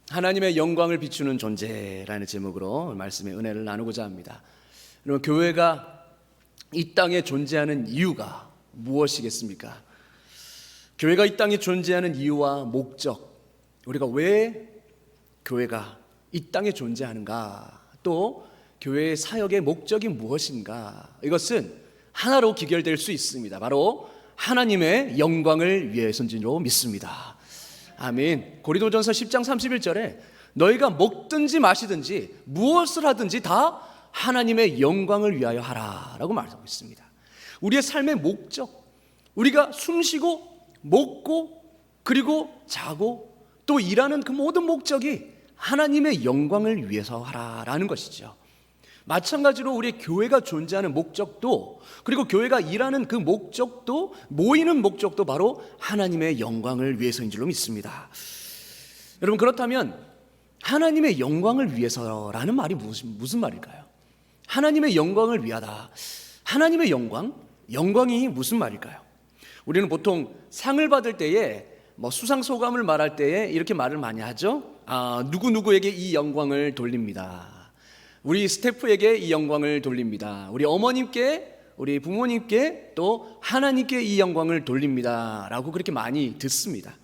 하나님의 영광을 비추는 존재라는 제목으로 말씀의 은혜를 나누고자 합니다. 여러분, 교회가 이 땅에 존재하는 이유가 무엇이겠습니까? 교회가 이 땅에 존재하는 이유와 목적, 우리가 왜 교회가 이 땅에 존재하는가, 또 교회의 사역의 목적이 무엇인가, 이것은 하나로 귀결될 수 있습니다. 바로 하나님의 영광을 위해서인지로 믿습니다. 아멘. 고린도전서 10장 31절에 너희가 먹든지 마시든지 무엇을 하든지 다 하나님의 영광을 위하여 하라 라고 말하고 있습니다. 우리의 삶의 목적, 우리가 숨쉬고 먹고 그리고 자고 또 일하는 그 모든 목적이 하나님의 영광을 위해서 하라라는 것이죠. 마찬가지로 우리 교회가 존재하는 목적도, 그리고 교회가 일하는 그 목적도, 모이는 목적도 바로 하나님의 영광을 위해서인 줄로 믿습니다. 여러분, 그렇다면 하나님의 영광을 위해서라는 말이 무슨 말일까요? 하나님의 영광을 위하다. 하나님의 영광? 영광이 무슨 말일까요? 우리는 보통 상을 받을 때에 수상 소감을 말할 때에 이렇게 말을 많이 하죠. 누구누구에게 이 영광을 돌립니다. 우리 스태프에게 이 영광을 돌립니다. 우리 어머님께, 우리 부모님께, 또 하나님께 이 영광을 돌립니다 라고 그렇게 많이 듣습니다.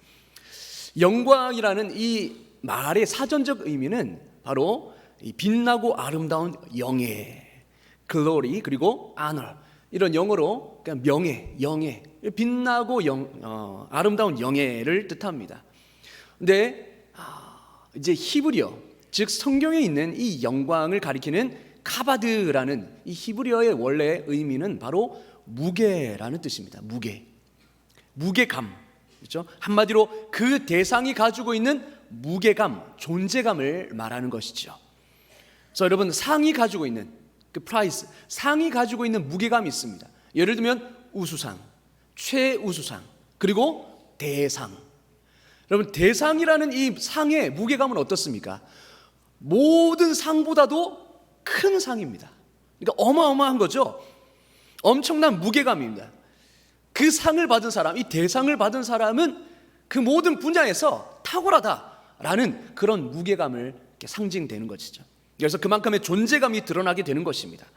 영광이라는 이 말의 사전적 의미는 바로 빛나고 아름다운 영예, glory, 그리고 honor, 이런 영어로 그냥 명예, 영예, 빛나고 아름다운 영예를 뜻합니다. 근데 이제 히브리어, 즉 성경에 있는 이 영광을 가리키는 카바드라는 이 히브리어의 원래 의미는 바로 무게라는 뜻입니다. 무게감, 그렇죠? 한마디로 그 대상이 가지고 있는 무게감, 존재감을 말하는 것이죠. 그래서 여러분, 상이 가지고 있는 그 프라이스, 상이 가지고 있는 무게감이 있습니다. 예를 들면 우수상, 최우수상, 그리고 대상. 여러분, 대상이라는 이 상의 무게감은 어떻습니까? 모든 상보다도 큰 상입니다. 그러니까 어마어마한 거죠. 엄청난 무게감입니다. 그 상을 받은 사람, 이 대상을 받은 사람은 그 모든 분야에서 탁월하다라는 그런 무게감을 상징되는 것이죠. 그래서 그만큼의 존재감이 드러나게 되는 것입니다.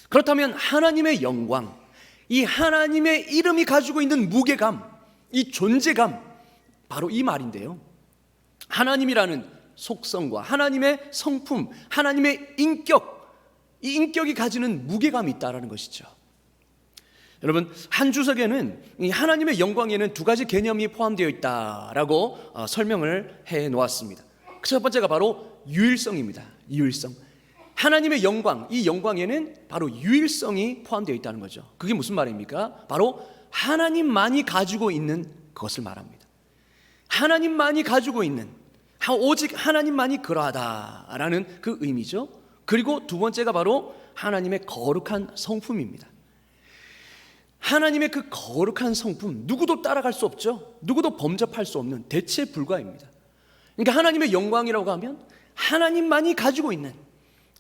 그렇다면 하나님의 영광, 이 하나님의 이름이 가지고 있는 무게감, 이 존재감, 바로 이 말인데요. 하나님이라는 속성과 하나님의 성품, 하나님의 인격, 이 인격이 가지는 무게감이 있다는 것이죠. 여러분, 한 주석에는 이 하나님의 영광에는 두 가지 개념이 포함되어 있다라고 설명을 해 놓았습니다. 첫 번째가 바로 유일성입니다. 유일성. 하나님의 영광, 이 영광에는 바로 유일성이 포함되어 있다는 거죠. 그게 무슨 말입니까? 바로 하나님만이 가지고 있는 그것을 말합니다. 하나님만이 가지고 있는, 오직 하나님만이 그러하다라는 그 의미죠. 그리고 두 번째가 바로 하나님의 거룩한 성품입니다. 하나님의 그 거룩한 성품, 누구도 따라갈 수 없죠. 누구도 범접할 수 없는 대체 불가입니다. 그러니까 하나님의 영광이라고 하면 하나님만이 가지고 있는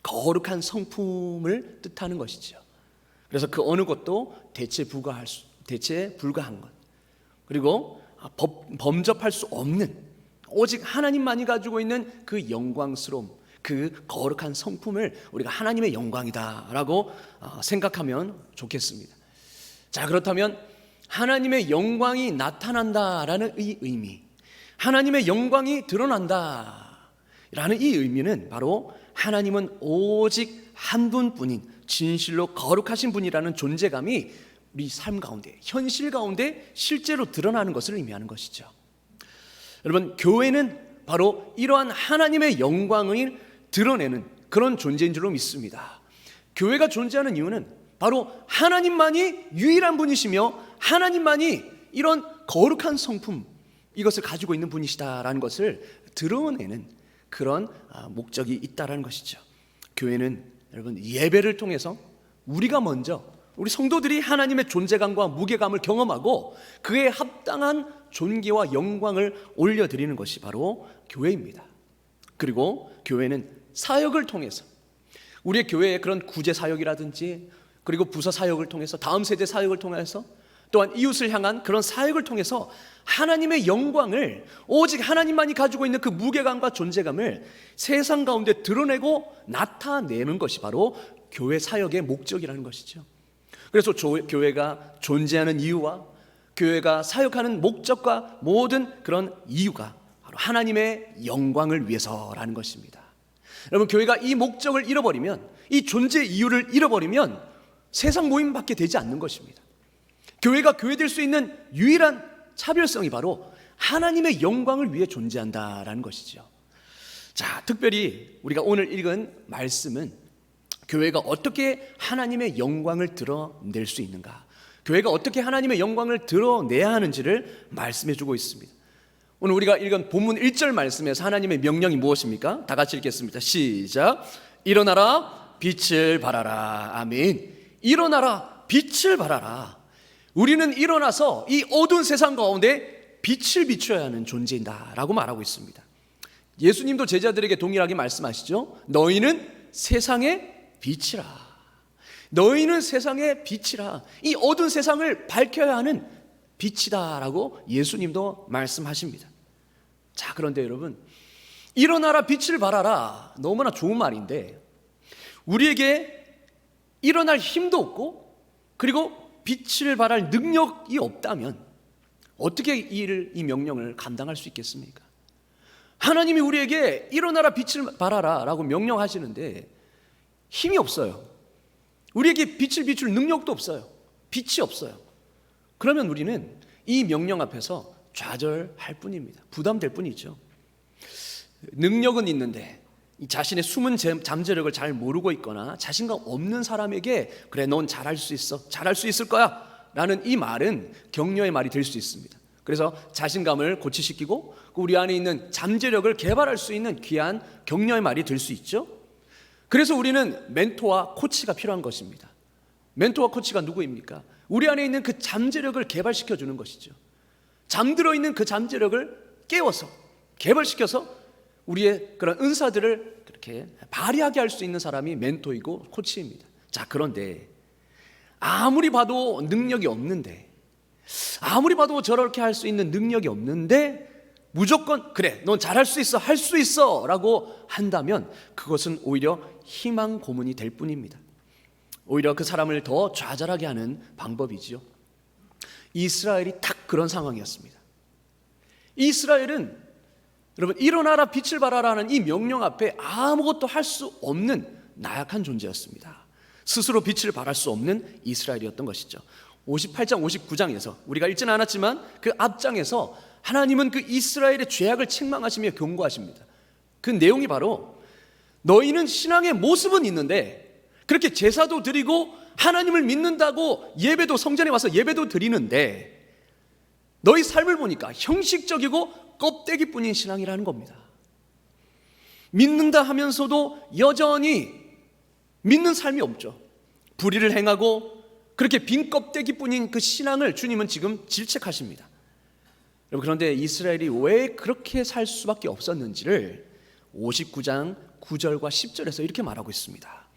거룩한 성품을 뜻하는 것이죠. 그래서 그 어느 것도 대체 불가한 것, 그리고 범접할 수 없는, 오직 하나님만이 가지고 있는 그 영광스러움, 그 거룩한 성품을 우리가 하나님의 영광이다라고 생각하면 좋겠습니다. 자, 그렇다면 하나님의 영광이 나타난다라는 이 의미, 하나님의 영광이 드러난다라는 이 의미는 바로 하나님은 오직 한 분뿐인 진실로 거룩하신 분이라는 존재감이 우리 삶 가운데, 현실 가운데 실제로 드러나는 것을 의미하는 것이죠. 여러분, 교회는 바로 이러한 하나님의 영광을 드러내는 그런 존재인 줄로 믿습니다. 교회가 존재하는 이유는 바로 하나님만이 유일한 분이시며 하나님만이 이런 거룩한 성품, 이것을 가지고 있는 분이시다라는 것을 드러내는 그런 목적이 있다라는 것이죠. 교회는 여러분, 예배를 통해서 우리가 먼저, 우리 성도들이 하나님의 존재감과 무게감을 경험하고 그에 합당한 존귀와 영광을 올려드리는 것이 바로 교회입니다. 그리고 교회는 사역을 통해서, 우리의 교회의 그런 구제 사역이라든지, 그리고 부서 사역을 통해서, 다음 세대 사역을 통해서 또한 이웃을 향한 그런 사역을 통해서 하나님의 영광을, 오직 하나님만이 가지고 있는 그 무게감과 존재감을 세상 가운데 드러내고 나타내는 것이 바로 교회 사역의 목적이라는 것이죠. 그래서 교회가 존재하는 이유와 교회가 사역하는 목적과 모든 그런 이유가 바로 하나님의 영광을 위해서라는 것입니다. 여러분, 교회가 이 목적을 잃어버리면, 이 존재 이유를 잃어버리면 세상 모임밖에 되지 않는 것입니다. 교회가 교회될 수 있는 유일한 차별성이 바로 하나님의 영광을 위해 존재한다라는 것이죠. 자, 특별히 우리가 오늘 읽은 말씀은 교회가 어떻게 하나님의 영광을 드러낼 수 있는가, 교회가 어떻게 하나님의 영광을 드러내야 하는지를 말씀해 주고 있습니다. 오늘 우리가 읽은 본문 1절 말씀에서 하나님의 명령이 무엇입니까? 다 같이 읽겠습니다. 시작. 일어나라, 빛을 발하라. 아멘. 일어나라, 빛을 발하라. 우리는 일어나서 이 어두운 세상 가운데 빛을 비춰야 하는 존재인다 라고 말하고 있습니다. 예수님도 제자들에게 동일하게 말씀하시죠. 너희는 세상의 빛이라. 너희는 세상의 빛이라. 이 어두운 세상을 밝혀야 하는 빛이다 라고 예수님도 말씀하십니다. 자, 그런데 여러분, 일어나라, 빛을 발하라, 너무나 좋은 말인데 우리에게 일어날 힘도 없고 그리고 빛을 발할 능력이 없다면 어떻게 이 명령을 감당할 수 있겠습니까? 하나님이 우리에게 일어나라, 빛을 발하라 라고 명령하시는데 힘이 없어요. 우리에게 빛을 비출 능력도 없어요. 빛이 없어요. 그러면 우리는 이 명령 앞에서 좌절할 뿐입니다. 부담될 뿐이죠. 능력은 있는데 이 자신의 숨은 잠재력을 잘 모르고 있거나 자신감 없는 사람에게 그래, 넌 잘할 수 있어, 잘할 수 있을 거야 라는 이 말은 격려의 말이 될 수 있습니다. 그래서 자신감을 고취시키고 우리 안에 있는 잠재력을 개발할 수 있는 귀한 격려의 말이 될 수 있죠. 그래서 우리는 멘토와 코치가 필요한 것입니다. 멘토와 코치가 누구입니까? 우리 안에 있는 그 잠재력을 개발시켜 주는 것이죠. 잠들어 있는 그 잠재력을 깨워서 개발시켜서 우리의 그런 은사들을 그렇게 발휘하게 할 수 있는 사람이 멘토이고 코치입니다. 자, 그런데 아무리 봐도 능력이 없는데, 아무리 봐도 저렇게 할 수 있는 능력이 없는데 무조건 그래, 넌 잘할 수 있어, 할 수 있어 라고 한다면 그것은 오히려 희망 고문이 될 뿐입니다. 오히려 그 사람을 더 좌절하게 하는 방법이지요. 이스라엘이 딱 그런 상황이었습니다. 이스라엘은 여러분, 일어나라, 빛을 발하라 하는 이 명령 앞에 아무것도 할 수 없는 나약한 존재였습니다. 스스로 빛을 발할 수 없는 이스라엘이었던 것이죠. 58장 59장에서 우리가 읽지는 않았지만 그 앞장에서 하나님은 그 이스라엘의 죄악을 책망하시며 경고하십니다. 그 내용이 바로 너희는 신앙의 모습은 있는데 그렇게 제사도 드리고 하나님을 믿는다고 예배도, 성전에 와서 예배도 드리는데 너희 삶을 보니까 형식적이고 껍데기뿐인 신앙이라는 겁니다. 믿는다 하면서도 여전히 믿는 삶이 없죠. 불의를 행하고 그렇게 빈 껍데기뿐인 그 신앙을 주님은 지금 질책하십니다. 여러분, 그런데 이스라엘이 왜 그렇게 살 수밖에 없었는지를 59장 9절과 10절에서 이렇게 말하고 있습니다.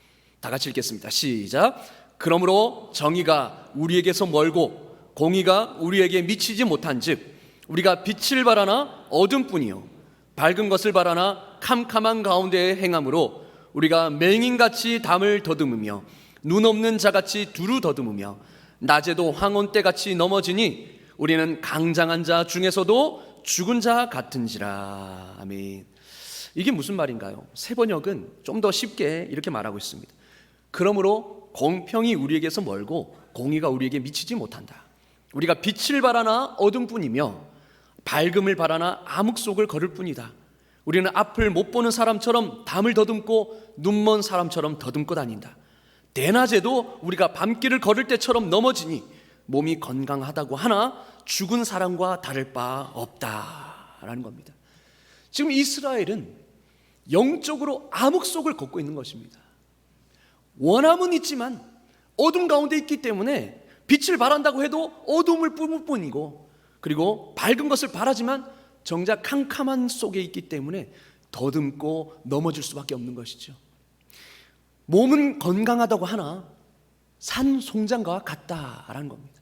다 같이 읽겠습니다. 시작. 그러므로 정의가 우리에게서 멀고 공의가 우리에게 미치지 못한즉 우리가 빛을 바라나 어둠뿐이요 밝은 것을 바라나 캄캄한 가운데에 행함으로 우리가 맹인같이 담을 더듬으며 눈 없는 자같이 두루 더듬으며 낮에도 황혼때같이 넘어지니 우리는 강장한 자 중에서도 죽은 자 같은지라. 아멘. 이게 무슨 말인가요? 세번역은 좀 더 쉽게 이렇게 말하고 있습니다. 그러므로 공평이 우리에게서 멀고 공의가 우리에게 미치지 못한다. 우리가 빛을 바라나 어둠뿐이며 밝음을 바라나 암흑 속을 걸을 뿐이다. 우리는 앞을 못 보는 사람처럼 담을 더듬고 눈먼 사람처럼 더듬고 다닌다. 대낮에도 우리가 밤길을 걸을 때처럼 넘어지니 몸이 건강하다고 하나 죽은 사람과 다를 바 없다라는 겁니다. 지금 이스라엘은 영적으로 암흑 속을 걷고 있는 것입니다. 원함은 있지만 어둠 가운데 있기 때문에 빛을 바란다고 해도 어둠을 뿜을 뿐이고, 그리고 밝은 것을 바라지만 정작 캄캄한 속에 있기 때문에 더듬고 넘어질 수밖에 없는 것이죠. 몸은 건강하다고 하나 산 송장과 같다라는 겁니다.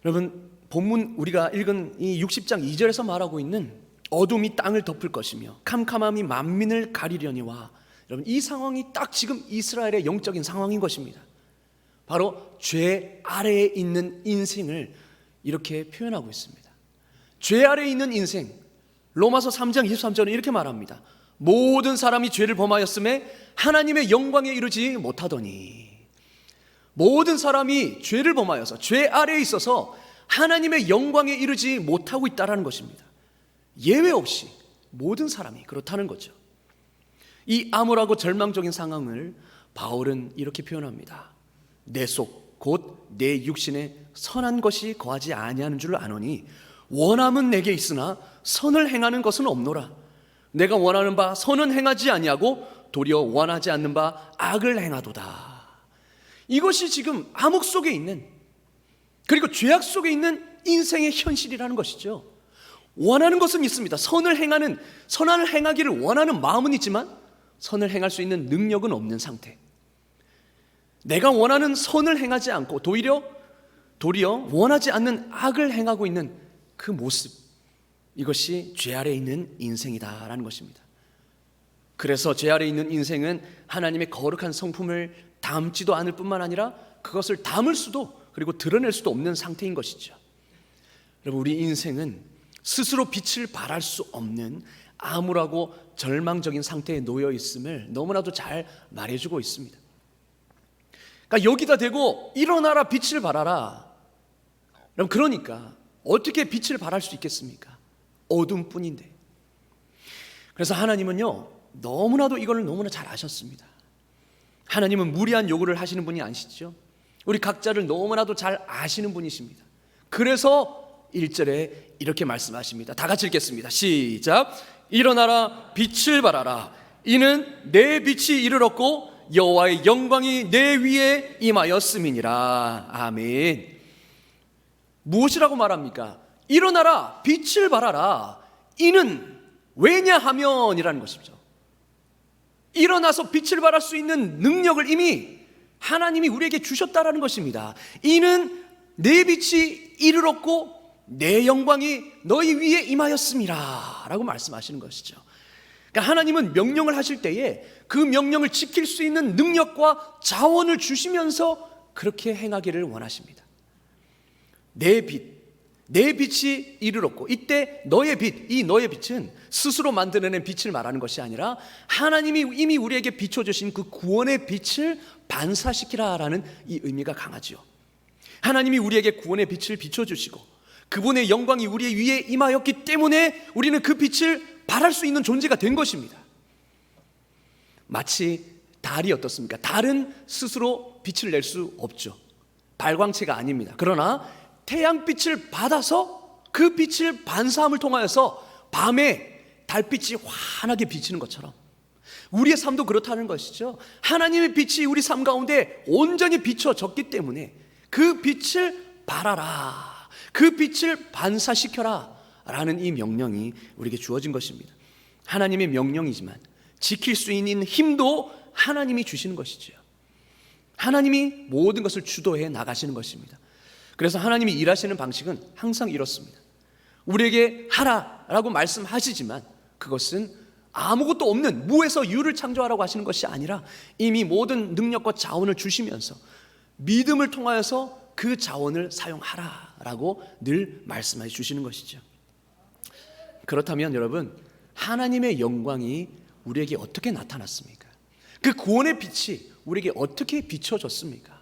여러분, 본문 우리가 읽은 이 60장 2절에서 말하고 있는 어둠이 땅을 덮을 것이며 캄캄함이 만민을 가리려니와, 여러분, 이 상황이 딱 지금 이스라엘의 영적인 상황인 것입니다. 바로 죄 아래에 있는 인생을 이렇게 표현하고 있습니다. 죄 아래에 있는 인생, 로마서 3장 23절은 이렇게 말합니다. 모든 사람이 죄를 범하였음에 하나님의 영광에 이르지 못하더니, 모든 사람이 죄를 범하여서 죄 아래에 있어서 하나님의 영광에 이르지 못하고 있다는 것입니다. 예외 없이 모든 사람이 그렇다는 거죠. 이 암울하고 절망적인 상황을 바울은 이렇게 표현합니다. 내 속 곧 내 육신에 선한 것이 거하지 아니하는 줄 아노니 원함은 내게 있으나 선을 행하는 것은 없노라. 내가 원하는 바 선은 행하지 아니하고 도리어 원하지 않는 바 악을 행하도다. 이것이 지금 암흑 속에 있는, 그리고 죄악 속에 있는 인생의 현실이라는 것이죠. 원하는 것은 있습니다. 선을 행하기를 원하는 마음은 있지만 선을 행할 수 있는 능력은 없는 상태. 내가 원하는 선을 행하지 않고 도리어 원하지 않는 악을 행하고 있는 그 모습, 이것이 죄 아래에 있는 인생이다라는 것입니다. 그래서 죄 아래에 있는 인생은 하나님의 거룩한 성품을 담지도 않을 뿐만 아니라 그것을 담을 수도, 그리고 드러낼 수도 없는 상태인 것이죠. 여러분, 우리 인생은 스스로 빛을 발할 수 없는 암울하고 절망적인 상태에 놓여 있음을 너무나도 잘 말해주고 있습니다. 그러니까 여기다 대고 일어나라, 빛을 발하라. 그러니까 어떻게 빛을 발할 수 있겠습니까? 어둠뿐인데. 그래서 하나님은요, 너무나도 이걸 너무나 잘 아셨습니다. 하나님은 무리한 요구를 하시는 분이 아니시죠. 우리 각자를 너무나도 잘 아시는 분이십니다. 그래서 1절에 이렇게 말씀하십니다. 다 같이 읽겠습니다. 시작. 일어나라, 빛을 발하라. 이는 내 빛이 이르렀고 여호와의 영광이 내 위에 임하였음이니라. 아멘. 무엇이라고 말합니까? 일어나라, 빛을 발하라. 이는 왜냐하면이라는 것이죠. 일어나서 빛을 발할 수 있는 능력을 이미 하나님이 우리에게 주셨다라는 것입니다. 이는 내 빛이 이르렀고 내 영광이 너희 위에 임하였음이라 라고 말씀하시는 것이죠. 그러니까 하나님은 명령을 하실 때에 그 명령을 지킬 수 있는 능력과 자원을 주시면서 그렇게 행하기를 원하십니다. 내 빛이 이르렀고, 이때 너의 빛, 이 너의 빛은 스스로 만들어낸 빛을 말하는 것이 아니라 하나님이 이미 우리에게 비춰주신 그 구원의 빛을 반사시키라라는 이 의미가 강하죠. 하나님이 우리에게 구원의 빛을 비춰주시고 그분의 영광이 우리 위에 임하였기 때문에 우리는 그 빛을 발할 수 있는 존재가 된 것입니다. 마치 달이 어떻습니까? 달은 스스로 빛을 낼 수 없죠. 발광체가 아닙니다. 그러나 태양빛을 받아서 그 빛을 반사함을 통하여서 밤에 달빛이 환하게 비치는 것처럼 우리의 삶도 그렇다는 것이죠. 하나님의 빛이 우리 삶 가운데 온전히 비춰졌기 때문에 그 빛을 발하라, 그 빛을 반사시켜라 라는 이 명령이 우리에게 주어진 것입니다. 하나님의 명령이지만 지킬 수 있는 힘도 하나님이 주시는 것이죠. 하나님이 모든 것을 주도해 나가시는 것입니다. 그래서 하나님이 일하시는 방식은 항상 이렇습니다. 우리에게 하라라고 말씀하시지만 그것은 아무것도 없는 무에서 유를 창조하라고 하시는 것이 아니라 이미 모든 능력과 자원을 주시면서 믿음을 통하여서 그 자원을 사용하라라고 늘 말씀해 주시는 것이죠. 그렇다면 여러분, 하나님의 영광이 우리에게 어떻게 나타났습니까? 그 구원의 빛이 우리에게 어떻게 비춰졌습니까?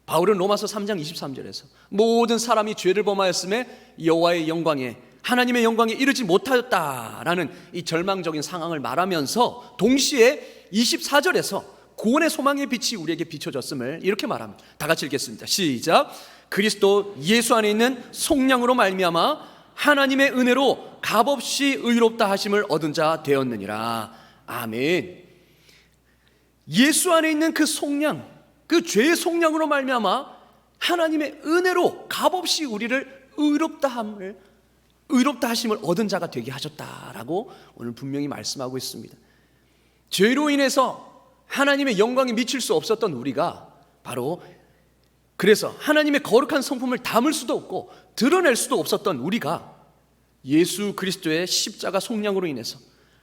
바울은 로마서 3장 23절에서 모든 사람이 죄를 범하였음에 여호와의 영광에, 하나님의 영광에 이르지 못하였다라는 이 절망적인 상황을 말하면서 동시에 24절에서 구원의 소망의 빛이 우리에게 비춰졌음을 이렇게 말합니다. 다 같이 읽겠습니다. 시작. 그리스도 예수 안에 있는 속량으로 말미암아 하나님의 은혜로 값없이 의롭다 하심을 얻은 자 되었느니라. 아멘. 예수 안에 있는 그 속량, 그 죄의 속량으로 말미암아 하나님의 은혜로 값없이 우리를 의롭다 하심을 얻은 자가 되게 하셨다라고 오늘 분명히 말씀하고 있습니다. 죄로 인해서 하나님의 영광이 미칠 수 없었던 우리가 바로 그래서 하나님의 거룩한 성품을 담을 수도 없고 드러낼 수도 없었던 우리가 예수 그리스도의 십자가 속량으로 인해서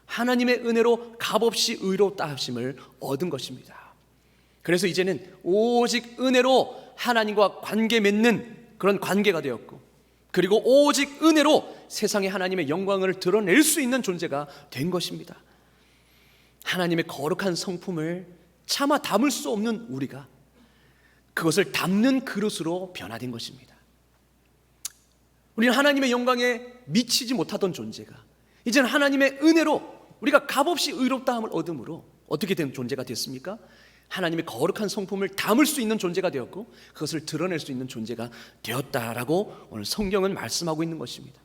하나님의 은혜로 값없이 의롭다 하심을 얻은 것입니다. 그래서 이제는 오직 은혜로 하나님과 관계 맺는 그런 관계가 되었고, 그리고 오직 은혜로 세상에 하나님의 영광을 드러낼 수 있는 존재가 된 것입니다. 하나님의 거룩한 성품을 차마 담을 수 없는 우리가 그것을 담는 그릇으로 변화된 것입니다. 우리는 하나님의 영광에 미치지 못하던 존재가 이제는 하나님의 은혜로 우리가 값없이 의롭다함을 얻음으로 어떻게 된 존재가 됐습니까? 하나님의 거룩한 성품을 담을 수 있는 존재가 되었고 그것을 드러낼 수 있는 존재가 되었다라고 오늘 성경은 말씀하고 있는 것입니다.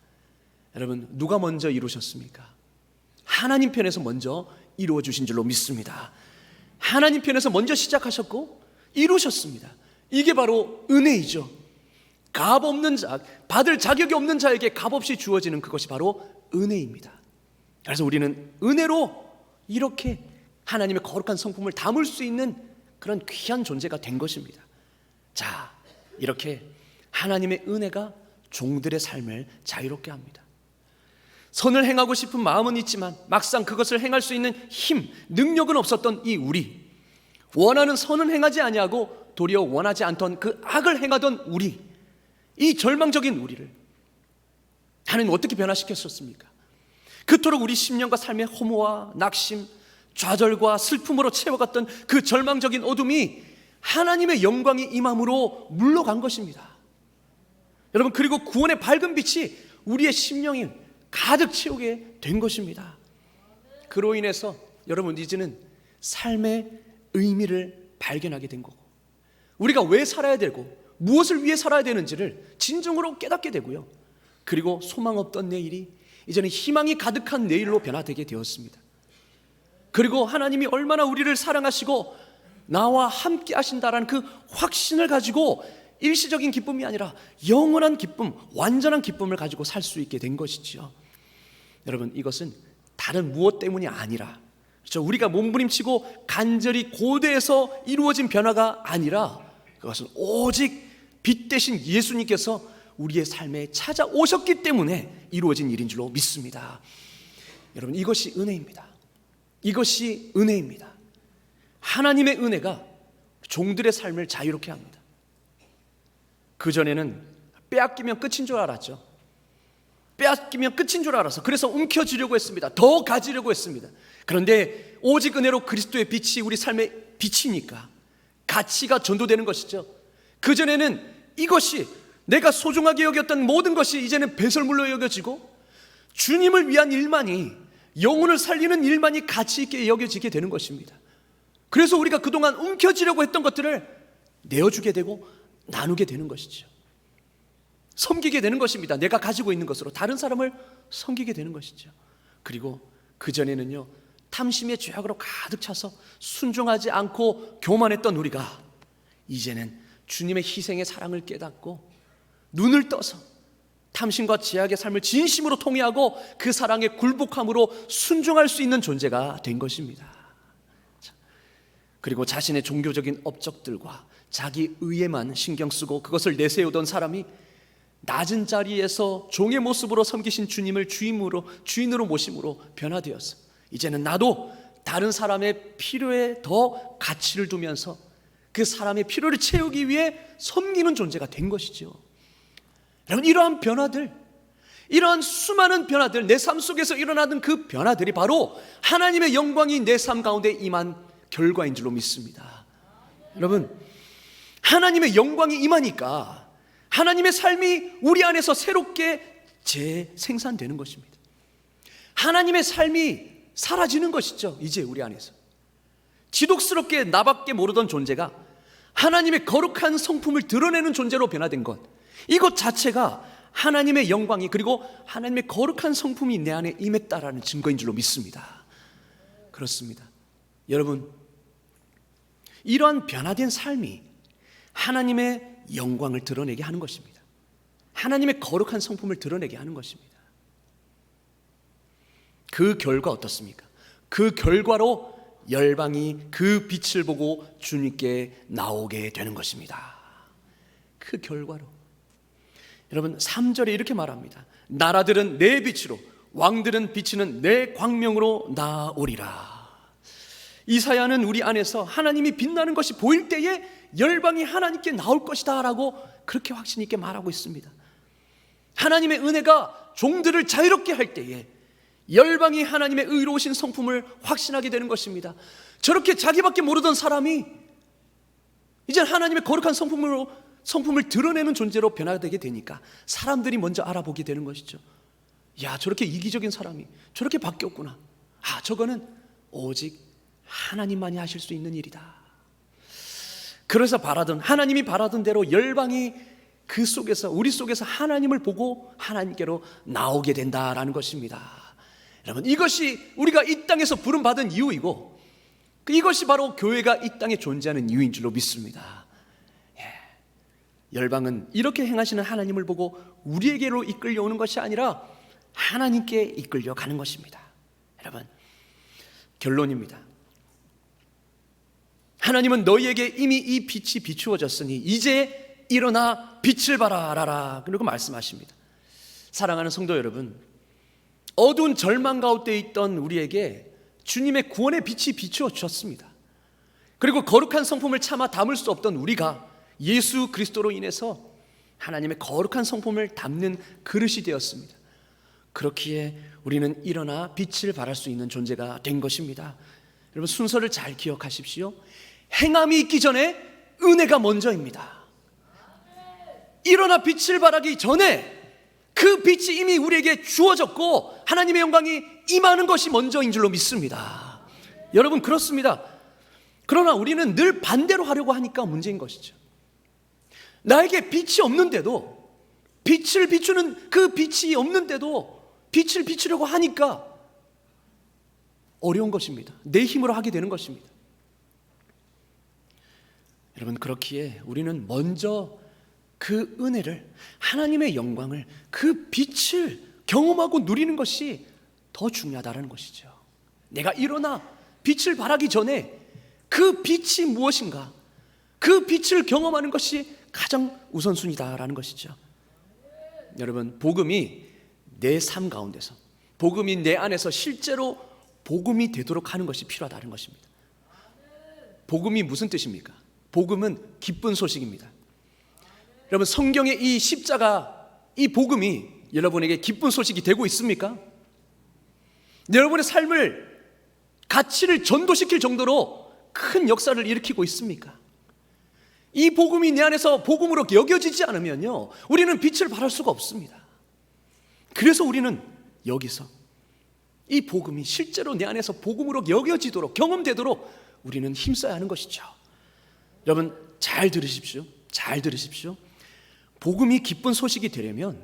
여러분, 누가 먼저 이루셨습니까? 하나님 편에서 먼저 이루어 주신 줄로 믿습니다. 하나님 편에서 먼저 시작하셨고 이루셨습니다. 이게 바로 은혜이죠. 값 없는 자, 받을 자격이 없는 자에게 값없이 주어지는 그것이 바로 은혜입니다. 그래서 우리는 은혜로 이렇게 하나님의 거룩한 성품을 담을 수 있는 그런 귀한 존재가 된 것입니다. 자, 이렇게 하나님의 은혜가 종들의 삶을 자유롭게 합니다. 선을 행하고 싶은 마음은 있지만 막상 그것을 행할 수 있는 힘, 능력은 없었던 이 우리, 원하는 선은 행하지 아니하고 도리어 원하지 않던 그 악을 행하던 우리, 이 절망적인 우리를 하나님 어떻게 변화시켰었습니까? 그토록 우리 심령과 삶의 허무와 낙심, 좌절과 슬픔으로 채워갔던 그 절망적인 어둠이 하나님의 영광이 임함으로 물러간 것입니다. 여러분, 그리고 구원의 밝은 빛이 우리의 심령을 가득 채우게 된 것입니다. 그로 인해서 여러분 이제는 삶의 의미를 발견하게 된 거고, 우리가 왜 살아야 되고 무엇을 위해 살아야 되는지를 진정으로 깨닫게 되고요, 그리고 소망 없던 내일이 이제는 희망이 가득한 내일로 변화되게 되었습니다. 그리고 하나님이 얼마나 우리를 사랑하시고 나와 함께 하신다라는 그 확신을 가지고 일시적인 기쁨이 아니라 영원한 기쁨, 완전한 기쁨을 가지고 살 수 있게 된 것이지요. 여러분, 이것은 다른 무엇 때문이 아니라, 그렇죠? 우리가 몸부림치고 간절히 고대해서 이루어진 변화가 아니라 그것은 오직 빛 대신 예수님께서 우리의 삶에 찾아오셨기 때문에 이루어진 일인 줄로 믿습니다. 여러분, 이것이 은혜입니다. 이것이 은혜입니다. 하나님의 은혜가 종들의 삶을 자유롭게 합니다. 그전에는 빼앗기면 끝인 줄 알았죠. 빼앗기면 끝인 줄 알아서 그래서 움켜쥐려고 했습니다. 더 가지려고 했습니다. 그런데 오직 은혜로 그리스도의 빛이 우리 삶에 비치니까 가치가 전도되는 것이죠. 그전에는 이것이 내가 소중하게 여겼던 모든 것이 이제는 배설물로 여겨지고 주님을 위한 일만이, 영혼을 살리는 일만이 가치 있게 여겨지게 되는 것입니다. 그래서 우리가 그동안 움켜쥐려고 했던 것들을 내어주게 되고 나누게 되는 것이죠. 섬기게 되는 것입니다. 내가 가지고 있는 것으로 다른 사람을 섬기게 되는 것이죠. 그리고 그전에는요, 탐심의 죄악으로 가득 차서 순종하지 않고 교만했던 우리가 이제는 주님의 희생의 사랑을 깨닫고 눈을 떠서 탐심과 죄악의 삶을 진심으로 통회하고 그 사랑에 굴복함으로 순종할 수 있는 존재가 된 것입니다. 그리고 자신의 종교적인 업적들과 자기 의에만 신경 쓰고 그것을 내세우던 사람이 낮은 자리에서 종의 모습으로 섬기신 주님을 주인으로 모심으로 변화되어서 이제는 나도 다른 사람의 필요에 더 가치를 두면서 그 사람의 필요를 채우기 위해 섬기는 존재가 된 것이죠. 여러분, 이러한 변화들, 이러한 수많은 변화들, 내 삶 속에서 일어나던 그 변화들이 바로 하나님의 영광이 내 삶 가운데 임한 결과인 줄로 믿습니다. 여러분, 하나님의 영광이 임하니까 하나님의 삶이 우리 안에서 새롭게 재생산되는 것입니다. 하나님의 삶이 사라지는 것이죠. 이제 우리 안에서 지독스럽게 나밖에 모르던 존재가 하나님의 거룩한 성품을 드러내는 존재로 변화된 것, 이것 자체가 하나님의 영광이, 그리고 하나님의 거룩한 성품이 내 안에 임했다라는 증거인 줄로 믿습니다. 그렇습니다. 여러분, 이러한 변화된 삶이 하나님의 영광을 드러내게 하는 것입니다. 하나님의 거룩한 성품을 드러내게 하는 것입니다. 그 결과 어떻습니까? 그 결과로 열방이 그 빛을 보고 주님께 나오게 되는 것입니다. 그 결과로 여러분 3절에 이렇게 말합니다. 나라들은 내 빛으로 왕들은 비치는 내 광명으로 나오리라. 이사야는 우리 안에서 하나님이 빛나는 것이 보일 때에 열방이 하나님께 나올 것이다 라고 그렇게 확신 있게 말하고 있습니다. 하나님의 은혜가 종들을 자유롭게 할 때에 열방이 하나님의 의로우신 성품을 확신하게 되는 것입니다. 저렇게 자기밖에 모르던 사람이 이제 하나님의 거룩한 성품을 드러내는 존재로 변화되게 되니까 사람들이 먼저 알아보게 되는 것이죠. 야, 저렇게 이기적인 사람이 저렇게 바뀌었구나. 아, 저거는 오직 하나님만이 하실 수 있는 일이다. 그래서 하나님이 바라던 대로 열방이 그 속에서 우리 속에서 하나님을 보고 하나님께로 나오게 된다라는 것입니다. 여러분, 이것이 우리가 이 땅에서 부름받은 이유이고 이것이 바로 교회가 이 땅에 존재하는 이유인 줄로 믿습니다. 열방은 이렇게 행하시는 하나님을 보고 우리에게로 이끌려오는 것이 아니라 하나님께 이끌려가는 것입니다. 여러분, 결론입니다. 하나님은 너희에게 이미 이 빛이 비추어졌으니 이제 일어나 빛을 발하라 그리고 말씀하십니다. 사랑하는 성도 여러분, 어두운 절망 가운데 있던 우리에게 주님의 구원의 빛이 비추어 주셨습니다. 그리고 거룩한 성품을 차마 담을 수 없던 우리가 예수 그리스도로 인해서 하나님의 거룩한 성품을 담는 그릇이 되었습니다. 그렇기에 우리는 일어나 빛을 발할 수 있는 존재가 된 것입니다. 여러분, 순서를 잘 기억하십시오. 행함이 있기 전에 은혜가 먼저입니다. 일어나 빛을 발하기 전에 그 빛이 이미 우리에게 주어졌고 하나님의 영광이 임하는 것이 먼저인 줄로 믿습니다. 여러분, 그렇습니다. 그러나 우리는 늘 반대로 하려고 하니까 문제인 것이죠. 나에게 빛이 없는데도, 빛을 비추는 그 빛이 없는데도 빛을 비추려고 하니까 어려운 것입니다. 내 힘으로 하게 되는 것입니다. 여러분, 그렇기에 우리는 먼저 그 은혜를, 하나님의 영광을, 그 빛을 경험하고 누리는 것이 더 중요하다는 것이죠. 내가 일어나 빛을 발하기 전에 그 빛이 무엇인가, 그 빛을 경험하는 것이 가장 우선순위다라는 것이죠. 여러분, 복음이 내 삶 가운데서, 복음이 내 안에서 실제로 복음이 되도록 하는 것이 필요하다는 것입니다. 복음이 무슨 뜻입니까? 복음은 기쁜 소식입니다. 여러분, 성경의 이 십자가, 이 복음이 여러분에게 기쁜 소식이 되고 있습니까? 여러분의 삶을, 가치를 전도시킬 정도로 큰 역사를 일으키고 있습니까? 이 복음이 내 안에서 복음으로 여겨지지 않으면요, 우리는 빛을 발할 수가 없습니다. 그래서 우리는 여기서 이 복음이 실제로 내 안에서 복음으로 여겨지도록, 경험되도록 우리는 힘써야 하는 것이죠. 여러분, 잘 들으십시오. 잘 들으십시오. 복음이 기쁜 소식이 되려면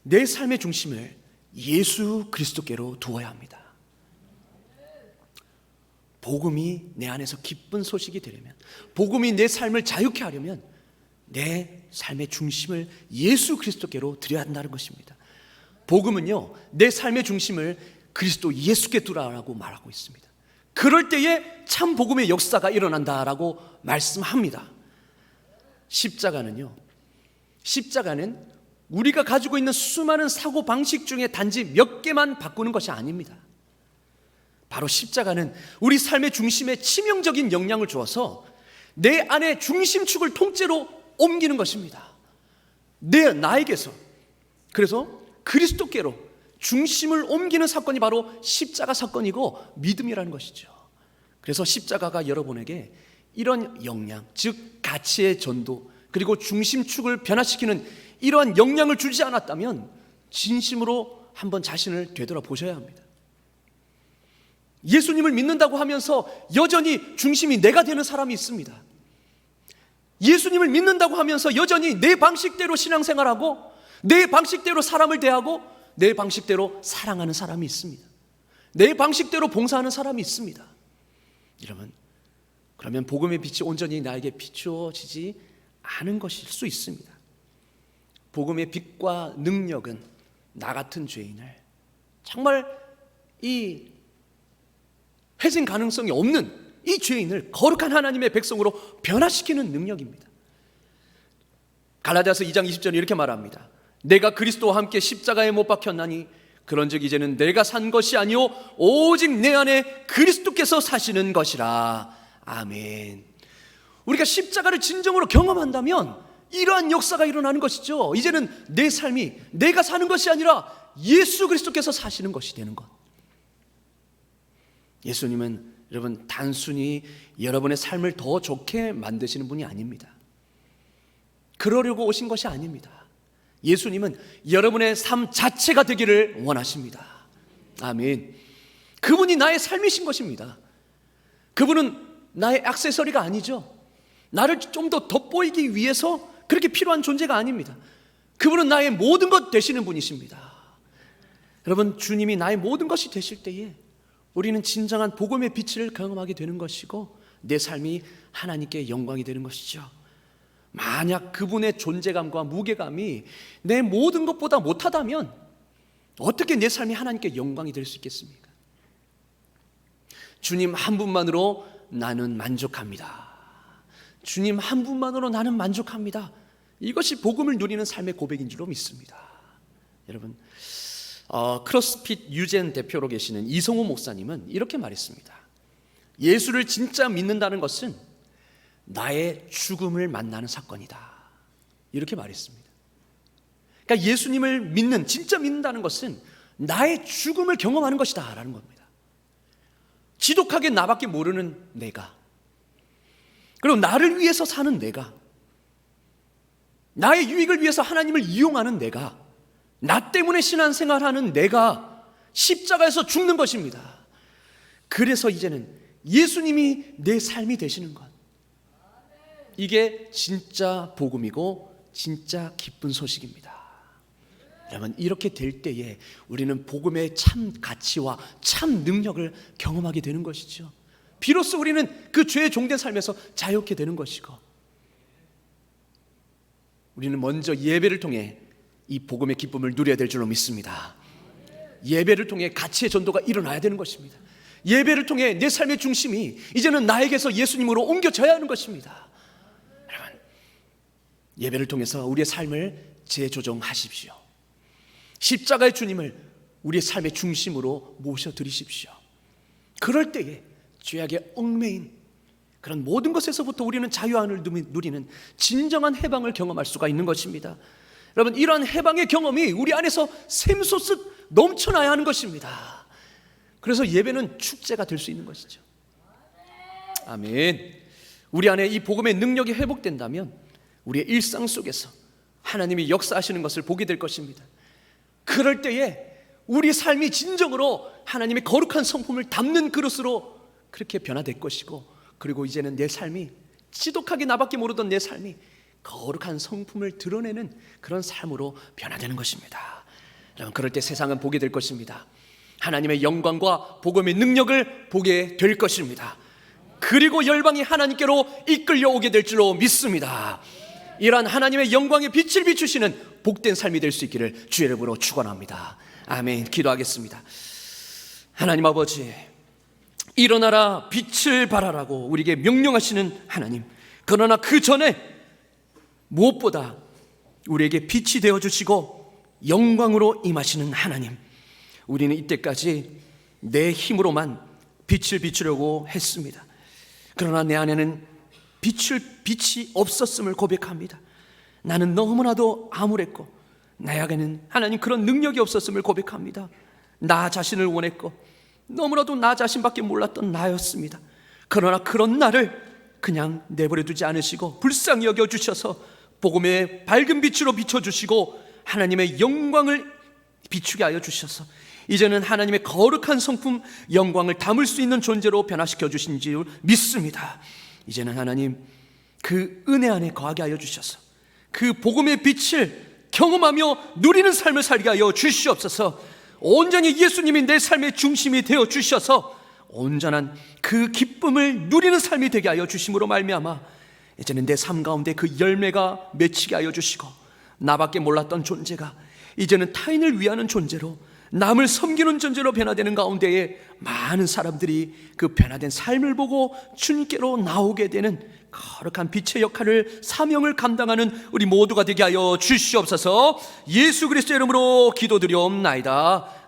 내 삶의 중심을 예수 그리스도께로 두어야 합니다. 복음이 내 안에서 기쁜 소식이 되려면, 복음이 내 삶을 자유케 하려면 내 삶의 중심을 예수 그리스도께로 드려야 한다는 것입니다. 복음은요, 내 삶의 중심을 그리스도 예수께 두라라고 말하고 있습니다. 그럴 때에 참 복음의 역사가 일어난다라고 말씀합니다. 십자가는 우리가 가지고 있는 수많은 사고 방식 중에 단지 몇 개만 바꾸는 것이 아닙니다. 바로 십자가는 우리 삶의 중심에 치명적인 영향을 주어서 내 안의 중심축을 통째로 옮기는 것입니다. 나에게서, 그래서 그리스도께로 중심을 옮기는 사건이 바로 십자가 사건이고 믿음이라는 것이죠. 그래서 십자가가 여러분에게 이런 영향, 즉 가치의 전도, 그리고 중심축을 변화시키는 이러한 영향을 주지 않았다면 진심으로 한번 자신을 되돌아보셔야 합니다. 예수님을 믿는다고 하면서 여전히 중심이 내가 되는 사람이 있습니다. 예수님을 믿는다고 하면서 여전히 내 방식대로 신앙생활하고 내 방식대로 사람을 대하고 내 방식대로 사랑하는 사람이 있습니다. 내 방식대로 봉사하는 사람이 있습니다. 여러분, 그러면 복음의 빛이 온전히 나에게 비추어지지 않은 것일 수 있습니다. 복음의 빛과 능력은 나 같은 죄인을, 정말 이 회생 가능성이 없는 이 죄인을 거룩한 하나님의 백성으로 변화시키는 능력입니다. 갈라디아서 2장 20절에 이렇게 말합니다. 내가 그리스도와 함께 십자가에 못 박혔나니 그런즉 이제는 내가 산 것이 아니요 오직 내 안에 그리스도께서 사시는 것이라. 아멘. 우리가 십자가를 진정으로 경험한다면 이러한 역사가 일어나는 것이죠. 이제는 내 삶이 내가 사는 것이 아니라 예수 그리스도께서 사시는 것이 되는 것. 예수님은 여러분 단순히 여러분의 삶을 더 좋게 만드시는 분이 아닙니다. 그러려고 오신 것이 아닙니다. 예수님은 여러분의 삶 자체가 되기를 원하십니다. 아멘. 그분이 나의 삶이신 것입니다. 그분은 나의 액세서리가 아니죠. 나를 좀 더 돋보이기 위해서 그렇게 필요한 존재가 아닙니다. 그분은 나의 모든 것 되시는 분이십니다. 여러분, 주님이 나의 모든 것이 되실 때에 우리는 진정한 복음의 빛을 경험하게 되는 것이고 내 삶이 하나님께 영광이 되는 것이죠. 만약 그분의 존재감과 무게감이 내 모든 것보다 못하다면 어떻게 내 삶이 하나님께 영광이 될 수 있겠습니까? 주님 한 분만으로 나는 만족합니다. 주님 한 분만으로 나는 만족합니다. 이것이 복음을 누리는 삶의 고백인 줄로 믿습니다. 여러분, 크로스핏 유젠 대표로 계시는 이성호 목사님은 이렇게 말했습니다. 예수를 진짜 믿는다는 것은 나의 죽음을 만나는 사건이다. 이렇게 말했습니다. 그러니까 예수님을 믿는, 진짜 믿는다는 것은 나의 죽음을 경험하는 것이다 라는 겁니다. 지독하게 나밖에 모르는 내가, 그리고 나를 위해서 사는 내가, 나의 유익을 위해서 하나님을 이용하는 내가, 나 때문에 신앙생활하는 내가 십자가에서 죽는 것입니다. 그래서 이제는 예수님이 내 삶이 되시는 것, 이게 진짜 복음이고 진짜 기쁜 소식입니다. 여러분, 이렇게 될 때에 우리는 복음의 참 가치와 참 능력을 경험하게 되는 것이죠. 비로소 우리는 그 죄의 종된 삶에서 자유케 되는 것이고, 우리는 먼저 예배를 통해 이 복음의 기쁨을 누려야 될 줄로 믿습니다. 예배를 통해 가치의 전도가 일어나야 되는 것입니다. 예배를 통해 내 삶의 중심이 이제는 나에게서 예수님으로 옮겨져야 하는 것입니다. 여러분, 예배를 통해서 우리의 삶을 재조정하십시오. 십자가의 주님을 우리의 삶의 중심으로 모셔드리십시오. 그럴 때에 죄악에 얽매인 그런 모든 것에서부터 우리는 자유함을 누리는 진정한 해방을 경험할 수가 있는 것입니다. 여러분, 이러한 해방의 경험이 우리 안에서 샘솟듯 넘쳐나야 하는 것입니다. 그래서 예배는 축제가 될 수 있는 것이죠. 아멘. 우리 안에 이 복음의 능력이 회복된다면 우리의 일상 속에서 하나님이 역사하시는 것을 보게 될 것입니다. 그럴 때에 우리 삶이 진정으로 하나님의 거룩한 성품을 담는 그릇으로 그렇게 변화될 것이고, 그리고 이제는 내 삶이 지독하게 나밖에 모르던 내 삶이 거룩한 성품을 드러내는 그런 삶으로 변화되는 것입니다. 여러분, 그럴 때 세상은 보게 될 것입니다. 하나님의 영광과 복음의 능력을 보게 될 것입니다. 그리고 열방이 하나님께로 이끌려 오게 될 줄로 믿습니다. 이러한 하나님의 영광의 빛을 비추시는 복된 삶이 될 수 있기를 주의 이름으로 축원합니다. 아멘. 기도하겠습니다. 하나님 아버지, 일어나라 빛을 발하라고 우리에게 명령하시는 하나님, 그러나 그 전에 무엇보다 우리에게 빛이 되어주시고 영광으로 임하시는 하나님, 우리는 이때까지 내 힘으로만 빛을 비추려고 했습니다. 그러나 내 안에는 빛이 없었음을 고백합니다. 나는 너무나도 암울했고 나에게는 하나님 그런 능력이 없었음을 고백합니다. 나 자신을 원했고 너무나도 나 자신밖에 몰랐던 나였습니다. 그러나 그런 나를 그냥 내버려 두지 않으시고 불쌍히 여겨주셔서 복음의 밝은 빛으로 비춰주시고 하나님의 영광을 비추게 하여 주셔서 이제는 하나님의 거룩한 성품 영광을 담을 수 있는 존재로 변화시켜 주신 줄 믿습니다. 이제는 하나님 그 은혜 안에 거하게 하여 주셔서 그 복음의 빛을 경험하며 누리는 삶을 살게 하여 주시옵소서. 온전히 예수님이 내 삶의 중심이 되어 주셔서 온전한 그 기쁨을 누리는 삶이 되게 하여 주심으로 말미암아 이제는 내 삶 가운데 그 열매가 맺히게 하여 주시고 나밖에 몰랐던 존재가 이제는 타인을 위하는 존재로 남을 섬기는 존재로 변화되는 가운데에 많은 사람들이 그 변화된 삶을 보고 주님께로 나오게 되는 거룩한 빛의 역할을, 사명을 감당하는 우리 모두가 되게 하여 주시옵소서. 예수 그리스도의 이름으로 기도드리옵나이다.